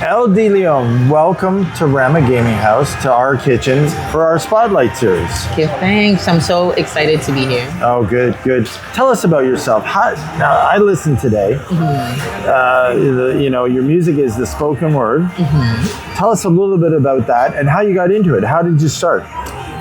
Elle de Lyon, welcome to Rama Gaming House, to our kitchen for our Spotlight Series. Okay, thanks. I'm so excited to be here. Oh, good. Tell us about yourself. Now, I listened today. Your music is the spoken word. Tell us a little bit about that and how you got into it. How did you start?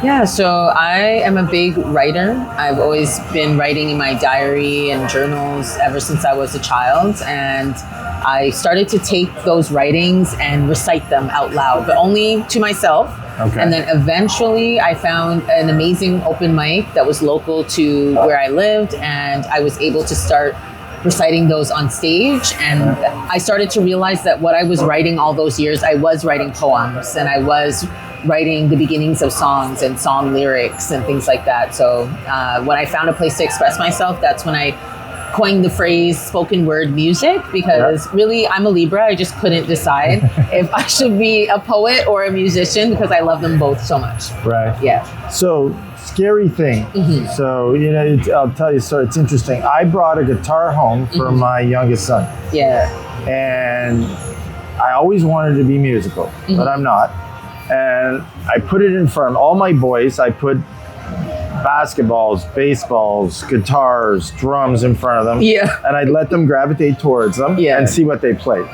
Yeah, so I am a big writer. I've always been writing in my diary and journals ever since I was a child. And I started to take those writings and recite them out loud, but only to myself. Okay. And then eventually I found an amazing open mic that was local to where I lived, and I was able to start reciting those on stage. And I started to realize that what I was writing all those years, I was writing poems, and I was writing the beginnings of songs and song lyrics and things like that. So when I found a place to express myself, that's when I coined the phrase spoken word music, because really I'm a Libra. I just couldn't decide if I should be a poet or a musician, because I love them both so much. Right. Yeah. So, scary thing. So, I'll tell you, so it's interesting. I brought a guitar home for my youngest son. Yeah. And I always wanted to be musical, but I'm not. And I put it in front of all my boys. I put basketballs, baseballs, guitars, drums in front of them. Yeah. And I'd let them gravitate towards them and see what they played.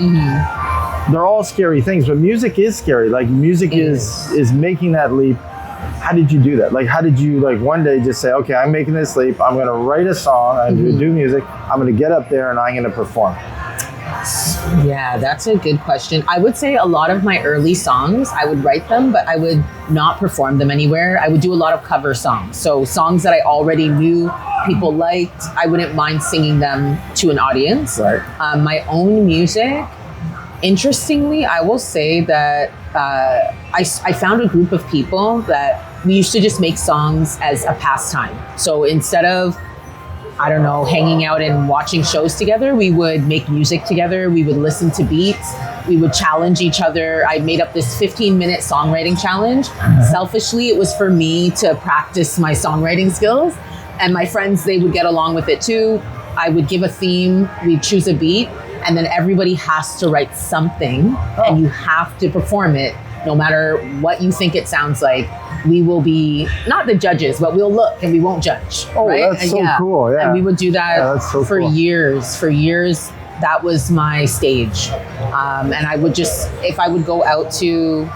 They're all scary things, but music is scary. Like, music is making that leap. How did you do that? Like, how did you, one day just say, okay, I'm making this leap. I'm going to write a song. I'm going to do music. I'm going to get up there and I'm going to perform. Yeah, that's a good question. I would say a lot of my early songs, I would write them, but I would not perform them anywhere. I would do a lot of cover songs. So songs that I already knew people liked, I wouldn't mind singing them to an audience. Right. My own music, interestingly, I will say that I found a group of people that we used to just make songs as a pastime. So instead of hanging out and watching shows together, we would make music together. We would listen to beats. We would challenge each other. I made up this 15-minute songwriting challenge. Selfishly, it was for me to practice my songwriting skills. And my friends, they would get along with it too. I would give a theme. We'd choose a beat. And then everybody has to write something. And you have to perform it, no matter what you think it sounds like. We will be not the judges, but we'll look and we won't judge. Oh, right? That's so cool. Yeah. And we would do that for cool. years. For years, that was my stage. And I would just, if I would go out to,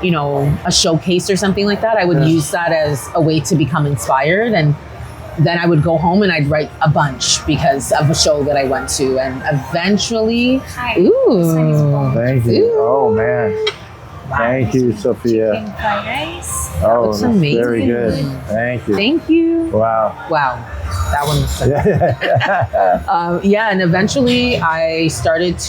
a showcase or something like that, I would use that as a way to become inspired. And then I would go home and I'd write a bunch because of a show that I went to. And eventually, Hi. Thank you. Oh, man. Wow. Thank you, Sophia. Chicken fried rice. Oh, looks amazing. Very good. Thank you. Thank you. Wow. That one was so good. And eventually I started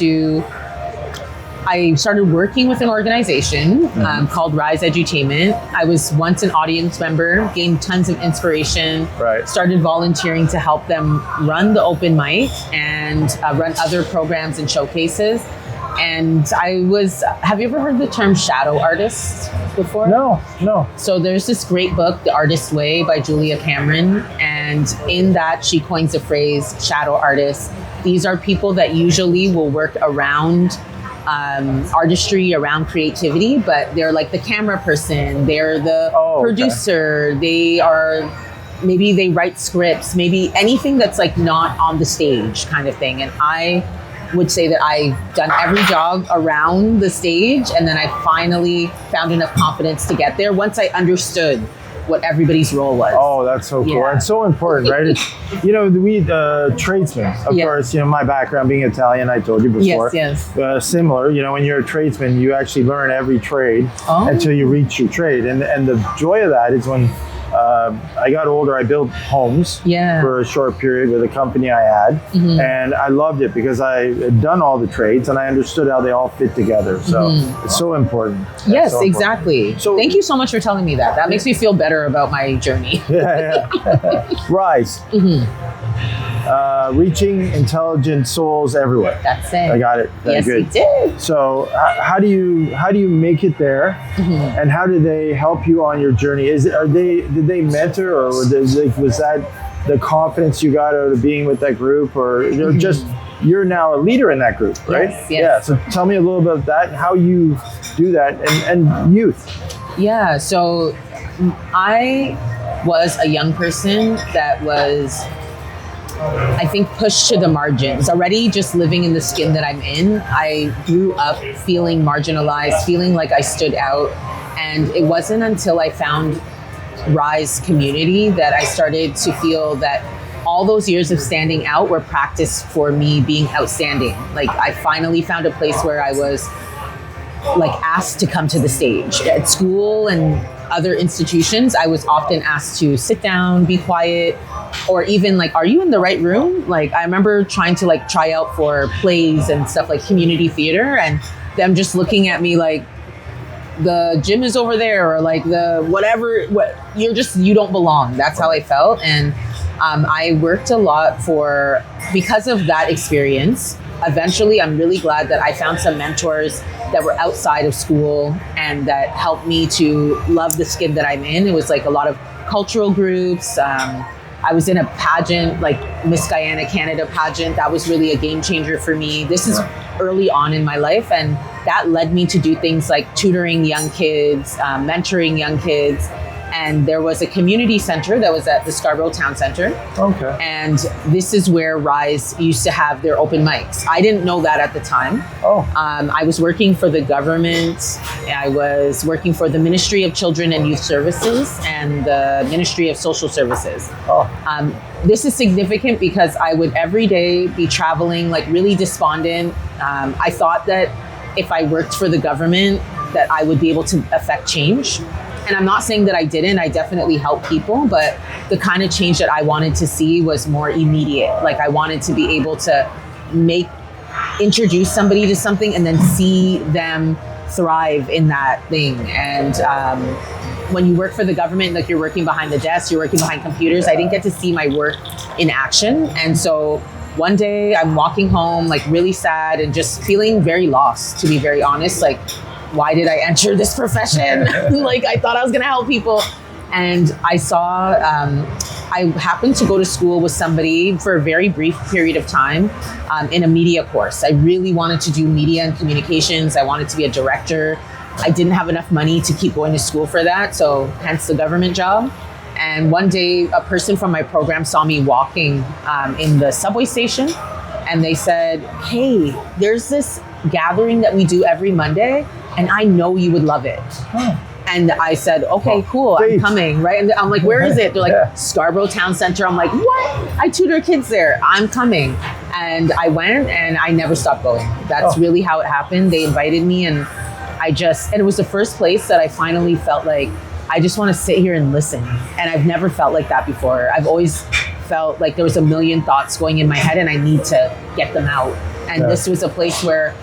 working with an organization called Rise Edutainment. I was once an audience member, gained tons of inspiration, started volunteering to help them run the open mic and run other programs and showcases. And have you ever heard the term shadow artist before? No. So there's this great book, The Artist's Way by Julia Cameron. And in that, she coins the phrase shadow artists. These are people that usually will work around artistry, around creativity, but they're like the camera person, they're the producer, maybe they write scripts, maybe anything that's like not on the stage kind of thing. And I would say that I've done every job around the stage, and then I finally found enough confidence to get there once I understood what everybody's role was. Oh, that's so cool. Yeah. And so important, right? It's, we tradesmen, of course, my background being Italian, I told you before. Yes. Similar, when you're a tradesman, you actually learn every trade until you reach your trade. And the joy of that is when I got older, I built homes for a short period with a company I had. And I loved it because I had done all the trades and I understood how they all fit together. So it's so important. Yes, so exactly. Important. So thank you so much for telling me that. That makes me feel better about my journey. Rise. Reaching intelligent souls everywhere. That's it. I got it. Yes, good. you did. So how do you make it there, and how do they help you on your journey? Did they mentor, or was that the confidence you got out of being with that group, or just you're now a leader in that group, right? Yes. Yeah. So tell me a little bit about that and how you do that and youth. Yeah, so I was a young person that was, I think, pushed to the margins. Already just living in the skin that I'm in, I grew up feeling marginalized, feeling like I stood out. And it wasn't until I found Rise community that I started to feel that all those years of standing out were practice for me being outstanding. Like, I finally found a place where I was like asked to come to the stage. At school and other institutions, I was often asked to sit down, be quiet, or even like, are you in the right room? Like, I remember trying to like try out for plays and stuff like community theater, and them just looking at me like, the gym is over there, or like the whatever, you don't belong. That's how I felt. And I worked a lot because of that experience. Eventually, I'm really glad that I found some mentors that were outside of school and that helped me to love the skin that I'm in. It was like a lot of cultural groups. I was in a pageant, like Miss Guyana Canada pageant. That was really a game changer for me. This is early on in my life, and that led me to do things like tutoring young kids, mentoring young kids. And there was a community center that was at the Scarborough Town Center. Okay. And this is where Rise used to have their open mics. I didn't know that at the time. Oh. I was working for the government. I was working for the Ministry of Children and Youth Services and the Ministry of Social Services. Oh. This is significant because I would every day be traveling, like really despondent. I thought that if I worked for the government, that I would be able to affect change. And I'm not saying that I didn't. I definitely helped people, but the kind of change that I wanted to see was more immediate. Like, I wanted to be able to introduce somebody to something and then see them thrive in that thing. And when you work for the government, like, you're working behind the desk, you're working behind computers. I didn't get to see my work in action. And so one day I'm walking home, like really sad and just feeling very lost, to be very honest. Like, why did I enter this profession? Like, I thought I was gonna help people. And I saw, I happened to go to school with somebody for a very brief period of time in a media course. I really wanted to do media and communications. I wanted to be a director. I didn't have enough money to keep going to school for that, so hence the government job. And one day, a person from my program saw me walking in the subway station, and they said, hey, there's this gathering that we do every Monday, and I know you would love it. And I said, okay, cool, I'm coming, right? And I'm like, where is it? They're like, Scarborough Town Center. I'm like, what? I tutor kids there. I'm coming. And I went, and I never stopped going. That's really how it happened. They invited me, and it was the first place that I finally felt like, I just want to sit here and listen. And I've never felt like that before. I've always felt like there was a million thoughts going in my head, and I need to get them out. And this was a place where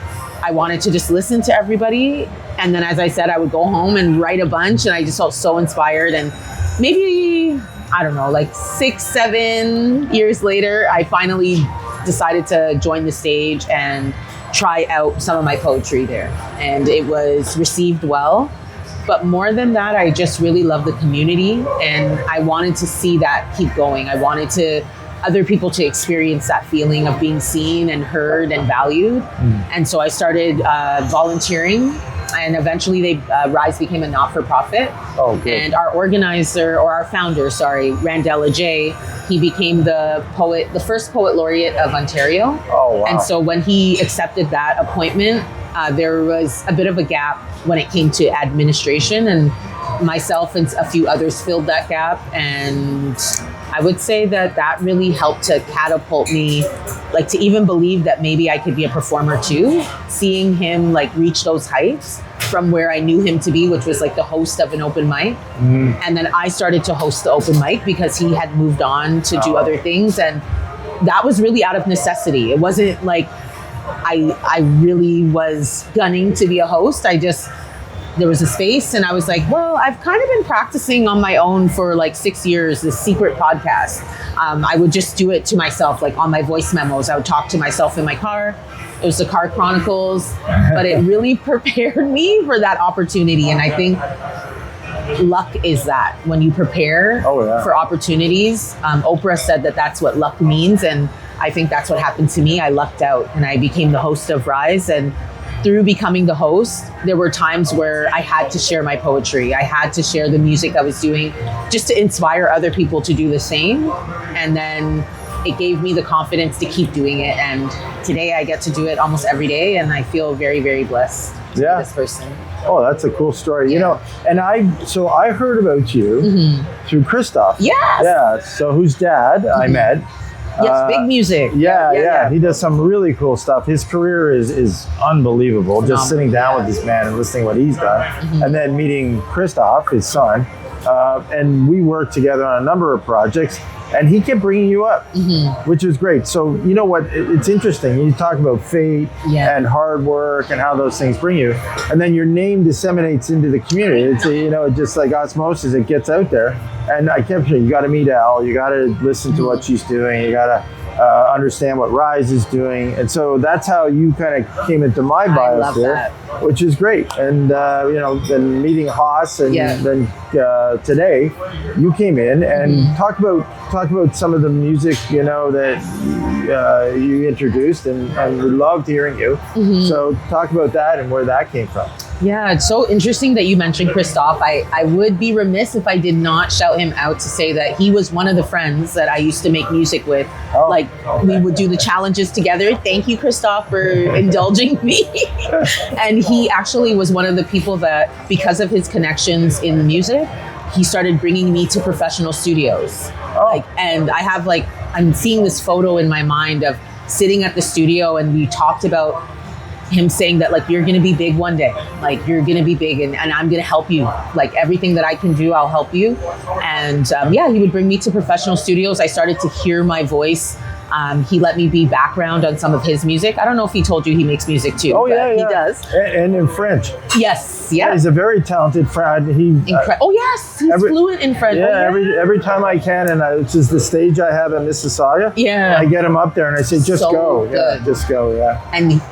I wanted to just listen to everybody. And then, as I said, I would go home and write a bunch, and I just felt so inspired. And maybe, I don't know, like 6-7 years later, I finally decided to join the stage and try out some of my poetry there. And it was received well. But more than that, I just really love the community, and I wanted to see that keep going. I wanted other people to experience that feeling of being seen and heard and valued. And so I started volunteering, and eventually Rise became a not-for-profit. Oh, good. And our founder, Randella J, he became the first poet laureate of Ontario. Oh, wow. And so when he accepted that appointment, there was a bit of a gap when it came to administration, and myself and a few others filled that gap. And I would say that really helped to catapult me, like, to even believe that maybe I could be a performer too. Seeing him like reach those heights from where I knew him to be, which was like the host of an open mic. And then I started to host the open mic because he had moved on to do other things. And that was really out of necessity. It wasn't like I really was gunning to be a host. There was a space, and I was like, well, I've kind of been practicing on my own for like 6 years, this secret podcast. I would just do it to myself, like on my voice memos. I would talk to myself in my car. It was the Car Chronicles, but it really prepared me for that opportunity. And I think luck is that when you prepare for opportunities. Oprah said that that's what luck means. And I think that's what happened to me. I lucked out and I became the host of Rise. And through becoming the host, there were times where I had to share my poetry. I had to share the music I was doing just to inspire other people to do the same. And then it gave me the confidence to keep doing it. And today I get to do it almost every day. And I feel very, very blessed to be this person. Oh, that's a cool story. You know, and I heard about you through Christoph. Yes. Yeah. So whose dad I met. Yes, big music. Yeah. He does some really cool stuff. His career is unbelievable. Just sitting down with this man and listening to what he's done. And then meeting Christoph, his son. And we worked together on a number of projects. And he kept bringing you up, which is great. So, you know what? It's interesting. You talk about fate and hard work and how those things bring you. And then your name disseminates into the community. It's, you know, just like osmosis, it gets out there. And I kept saying, you got to meet Elle. You got to listen to what she's doing. You got to understand what Rise is doing. And so that's how you kind of came into my biosphere, which is great. And, you know, then meeting Haas and then today you came in and talk about some of the music, you know, that you introduced and we loved hearing you. So talk about that and where that came from. Yeah, it's so interesting that you mentioned Christoph. I would be remiss if I did not shout him out to say that he was one of the friends that I used to make music with. We would do the challenges together. Thank you, Christoph, for indulging me. And he actually was one of the people that, because of his connections in music, he started bringing me to professional studios. And I have I'm seeing this photo in my mind of sitting at the studio, and we talked about him saying that you're going to be big one day, you're going to be big and I'm going to help you, everything that I can do, I'll help you. And he would bring me to professional studios. I started to hear my voice. He let me be background on some of his music. I don't know if he told you he makes music too. Oh yeah, he does. And in French. Yes, yeah. He's a very talented friend. He's fluent in French. Yeah, every time I can, and this is the stage I have in Mississauga. Yeah, I get him up there and I say, just go. Good. Yeah, just go. Yeah. And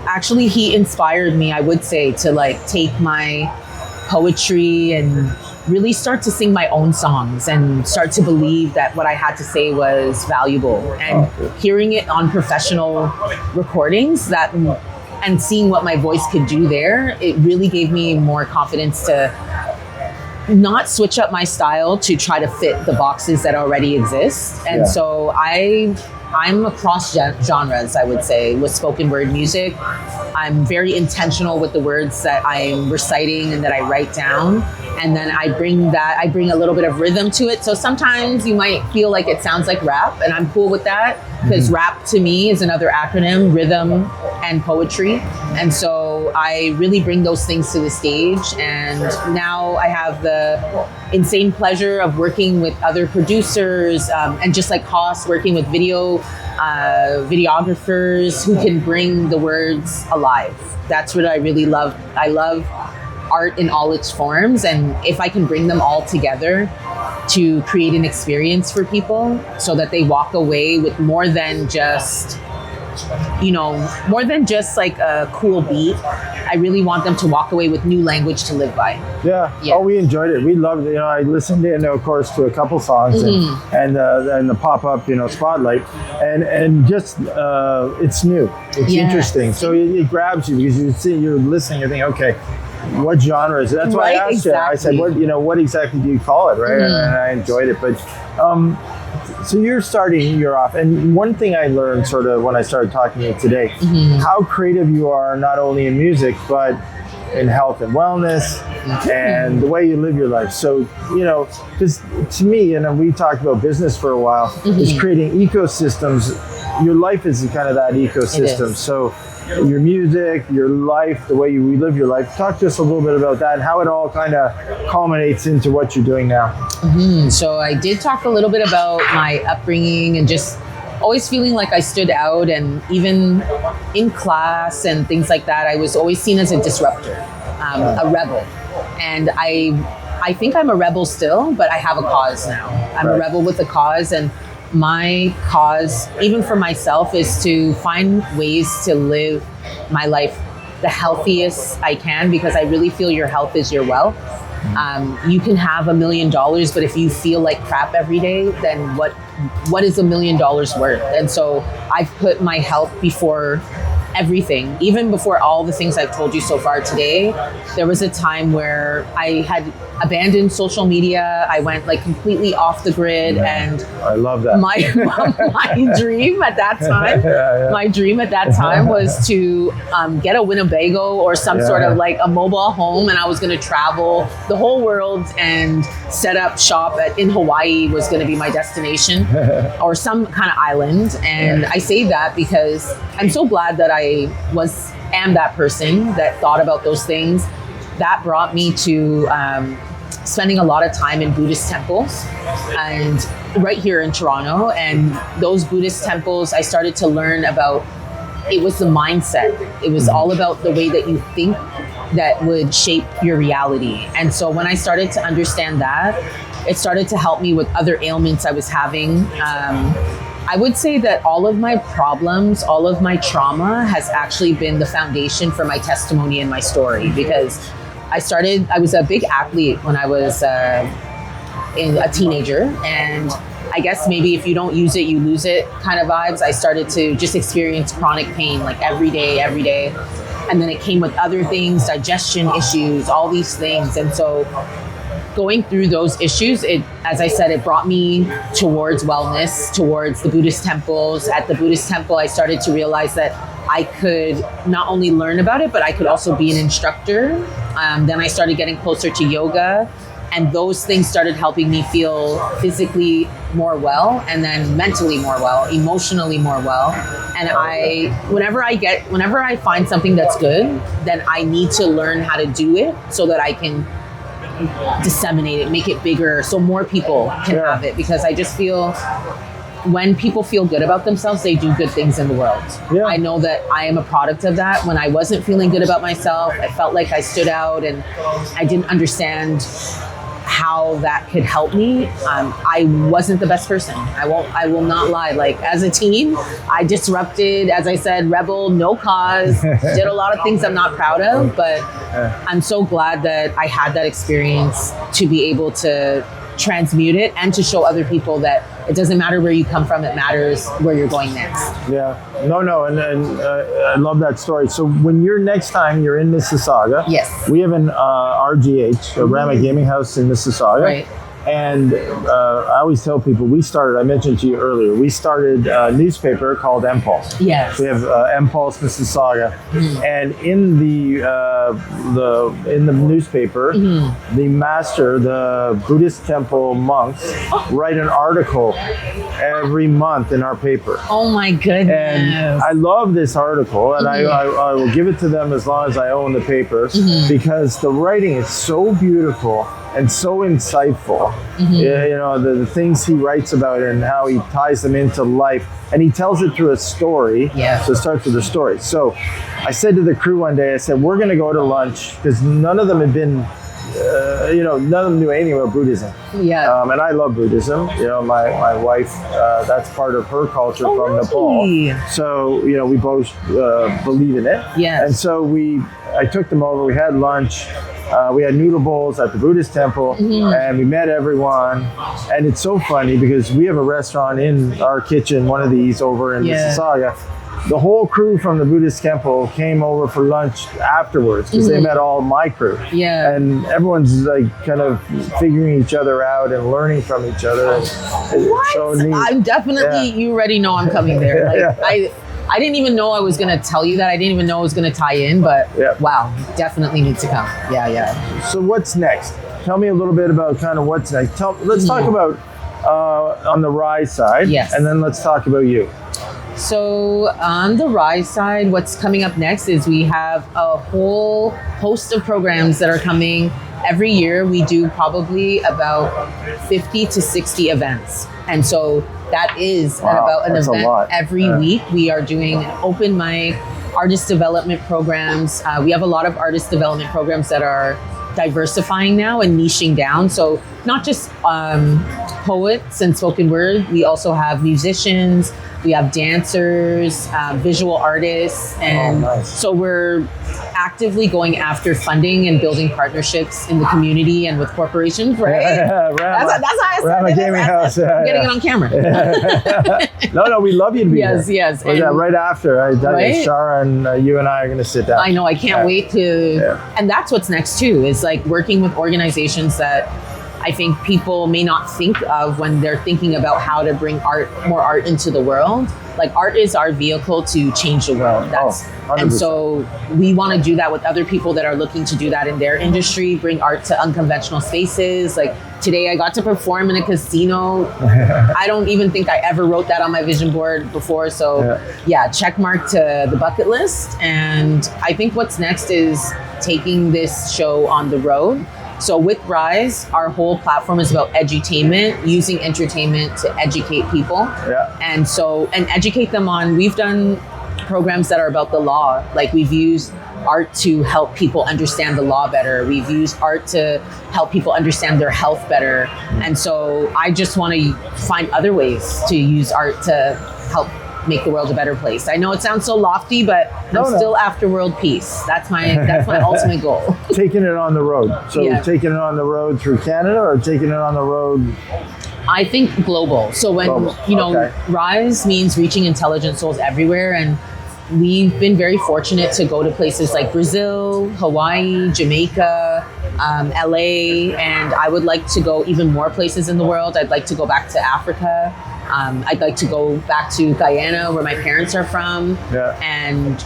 actually, he inspired me, I would say, to take my poetry and really start to sing my own songs and start to believe that what I had to say was valuable. And hearing it on professional recordings and seeing what my voice could do there, it really gave me more confidence to not switch up my style to try to fit the boxes that already exist. And so I'm across genres, I would say, with spoken word music. I'm very intentional with the words that I'm reciting and that I write down. And then I bring a little bit of rhythm to it. So sometimes you might feel like it sounds like rap, and I'm cool with that because rap to me is another acronym, rhythm and poetry. And so I really bring those things to the stage. And now I have the insane pleasure of working with other producers and just like Haas, working with videographers who can bring the words alive. That's what I really love. I love art in all its forms, and if I can bring them all together to create an experience for people so that they walk away with more than just like a cool beat. I really want them to walk away with new language to live by. Yeah. Oh, we enjoyed it. We loved it. I listened in, of course, to a couple songs and the pop-up, spotlight, and just it's new. It's interesting. So it grabs you because you're listening. You think, okay, what genre is it? That's why I asked you. I said, what exactly do you call it, right? And I enjoyed it, but. So you're off, and one thing I learned sort of when I started talking to you today, how creative you are, not only in music, but in health and wellness and the way you live your life. So, because to me, and we talked about business for a while, is creating ecosystems. Your life is kind of that ecosystem. So your music, your life, the way you live your life. Talk to us a little bit about that and how it all kind of culminates into what you're doing now. So I did talk a little bit about my upbringing and just always feeling like I stood out, and even in class and things like that, I was always seen as a disruptor, a rebel. And I think I'm a rebel still, but I have a cause now. I'm a rebel with a cause, and my cause, even for myself, is to find ways to live my life the healthiest I can, because I really feel your health is your wealth. You can have $1 million, but if you feel like crap every day, then what is $1 million worth? And so I've put my health before everything. Even before all the things I've told you so far today, there was a time where I had abandoned social media. I went like completely off the grid, and I love that. My dream at that time, my dream at that time was to get a Winnebago or some sort of like a mobile home, and I was going to travel the whole world and set up shop in Hawaii was going to be my destination, or some kind of island. And I say that because I'm so glad that I am that person that thought about those things. That brought me to spending a lot of time in Buddhist temples, and right here in Toronto. And those Buddhist temples, I started to learn about, it was the mindset. It was all about the way that you think that would shape your reality. And so when I started to understand that, it started to help me with other ailments I was having. I would say that all of my problems, all of my trauma has actually been the foundation for my testimony and my story, because I was a big athlete when I was a teenager, and I guess maybe if you don't use it, you lose it kind of vibes. I started to just experience chronic pain like every day. And then it came with other things, digestion issues, all these things. And so going through those issues, as I said, it brought me towards wellness, towards the Buddhist temples. At the Buddhist temple, I started to realize that I could not only learn about it, but I could also be an instructor. Then I started getting closer to yoga, and those things started helping me feel physically more well, and then mentally more well, emotionally more well. And whenever I find something that's good, then I need to learn how to do it so that I can disseminate it, make it bigger, so more people can have it. Because I just feel when people feel good about themselves, they do good things in the world. Yeah. I know that I am a product of that. When I wasn't feeling good about myself, I felt like I stood out, and I didn't understand how that could help me. I wasn't the best person. I will not lie. Like as a teen, I disrupted, as I said, rebel, no cause, did a lot of things I'm not proud of, but I'm so glad that I had that experience to be able to transmute it and to show other people that it doesn't matter where you come from, it matters where you're going next. Yeah, no, and I love that story. So when next time you're in Mississauga, yes, we have an RGH, a Rama Gaming House in Mississauga. Right. And I always tell people, I mentioned to you earlier, we started a newspaper called Impulse. Yes. We have Impulse Mississauga, and in the newspaper, the Buddhist temple monks write an article every month in our paper. Oh my goodness! And I love this article, and I will give it to them as long as I own the paper, because the writing is so beautiful and so insightful. You know, the things he writes about and how he ties them into life, and he tells it through a story. Yeah. So it starts with a story. So I said to the crew one day, I said, we're going to go to lunch, because none of them had been, none of them knew anything about Buddhism. Yeah. And I love Buddhism. You know, my wife, that's part of her culture from Nepal. So, you know, we both believe in it. Yes. And so I took them over, we had lunch. We had noodle bowls at the Buddhist temple, and we met everyone. And it's so funny because we have a restaurant in our kitchen, one of these over in Mississauga. The whole crew from the Buddhist temple came over for lunch afterwards, because they met all my crew. Yeah. And everyone's like kind of figuring each other out and learning from each other. It's so neat. I'm definitely, you already know I'm coming there. Like, I didn't even know I was going to tell you that. I didn't even know it was going to tie in, but wow, definitely need to come. Yeah. So what's next? Tell me a little bit about kind of what's next. Let's talk about on the Rise side, and then let's talk about you. So on the Rise side, what's coming up next is we have a whole host of programs that are coming. Every year we do probably about 50 to 60 events. And so that is about an event every week. We are doing open mic, artist development programs. We have a lot of artist development programs that are diversifying now and niching down. So not just poets and spoken word, we also have musicians, We have dancers, visual artists, and nice. so we're actively going after funding and building partnerships in the community and with corporations, right? That's how I said it. Gaming house. I'm getting it on camera. No, we love you to be Yes, here. yes. Well, yeah, And- right after, Right? Shara and you and I are going to sit down. I know, I can't wait to, Yeah. and that's what's next too, is like working with organizations that I think people may not think of when they're thinking about how to bring more art into the world. Like art is our vehicle to change the world. That's 100%. and so we want to do that with other people that are looking to do that in their industry, bring art to unconventional spaces. Like today I got to perform in a casino. I don't even think I ever wrote that on my vision board before. So yeah, check mark to the bucket list. And I think what's next is taking this show on the road. So with Rise, our whole platform is about edutainment, using entertainment to educate people. Yeah. And educate them on, we've done programs that are about the law. Like we've used art to help people understand the law better. We've used art to help people understand their health better. And so I just want to find other ways to use art to help make the world a better place. I know it sounds so lofty, but I'm still after world peace. That's my ultimate goal. Taking it on the road. So Yeah. taking it on the road through Canada or taking it on the road? I think global. So when, Global. Okay. Rise means reaching intelligent souls everywhere. And we've been very fortunate to go to places like Brazil, Hawaii, Jamaica, LA, and I would like to go even more places in the world. I'd like to go back to Africa. I'd like to go back to Guyana, where my parents are from, and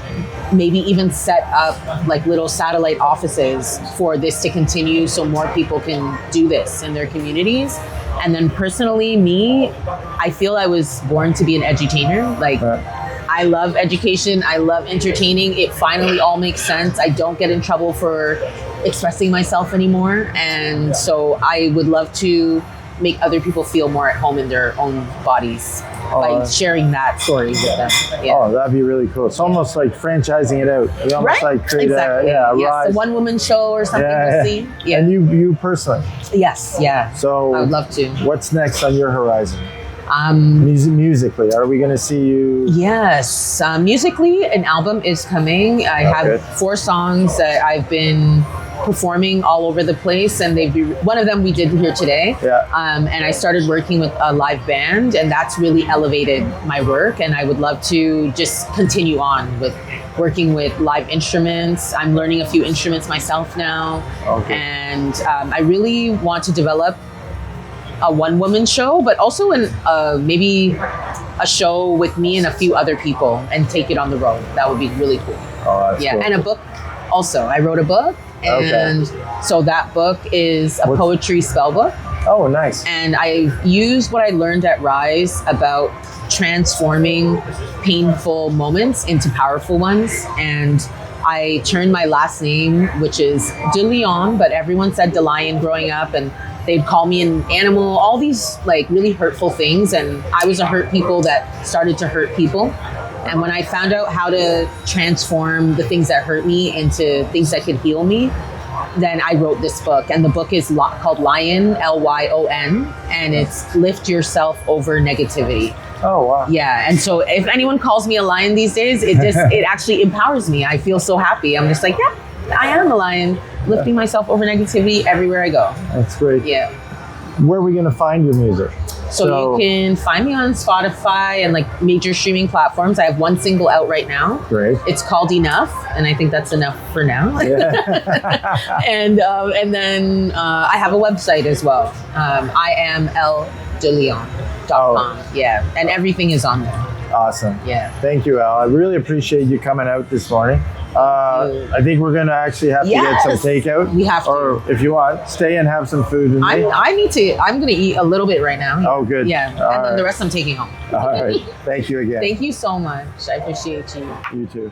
maybe even set up like little satellite offices for this to continue so more people can do this in their communities. And then personally, I feel I was born to be an edutainer. Like, I love education. I love entertaining. It finally all makes sense. I don't get in trouble for expressing myself anymore. And so I would love to make other people feel more at home in their own bodies by sharing that story with them. Yeah. Oh, that'd be really cool. It's almost like franchising it out. You almost like create exactly. a Yes, Rise. a one-woman show or something we'll see. Yeah. And you personally. Yes, yeah. So I would love to. What's next on your horizon? Musically, are we going to see you? Yes, musically, an album is coming. I have 4 songs that I've been performing all over the place, and one of them we did here today. Yeah. And I started working with a live band, and that's really elevated my work. And I would love to just continue on with working with live instruments. I'm learning a few instruments myself now, and I really want to develop a one-woman show, but also maybe a show with me and a few other people, and take it on the road. That would be really cool. Oh, that's cool. And a book also. I wrote a book, and so that book is a poetry spell book. Oh, nice. And I used what I learned at Rise about transforming painful moments into powerful ones. And I turned my last name, which is de Lyon, but everyone said de Lion growing up, and they'd call me an animal, all these like really hurtful things. And I was a hurt people that started to hurt people. And when I found out how to transform the things that hurt me into things that could heal me, then I wrote this book. And the book is called Lyon, Lyon, and it's Lift Yourself Over Negativity. Oh, wow. Yeah. And so if anyone calls me a lion these days, it actually empowers me. I feel so happy. I'm just like, yeah, I am a lion, lifting myself over negativity everywhere I go. That's great. Yeah. Where are we going to find your music? So you can find me on Spotify and like major streaming platforms. I have one single out right now. Great. It's called Enough, and I think that's enough for now. Yeah. and then I have a website as well. I am elledeleon.com. Yeah, and everything is on there. Awesome. Yeah. Thank you, Elle. I really appreciate you coming out this morning. I think we're going to actually have to get some takeout. We have to. Or if you want, stay and have some food with me. I'm going to eat a little bit right now. Oh, good. Yeah. And then the rest I'm taking home. All right. Thank you again. Thank you so much. I appreciate you. You too.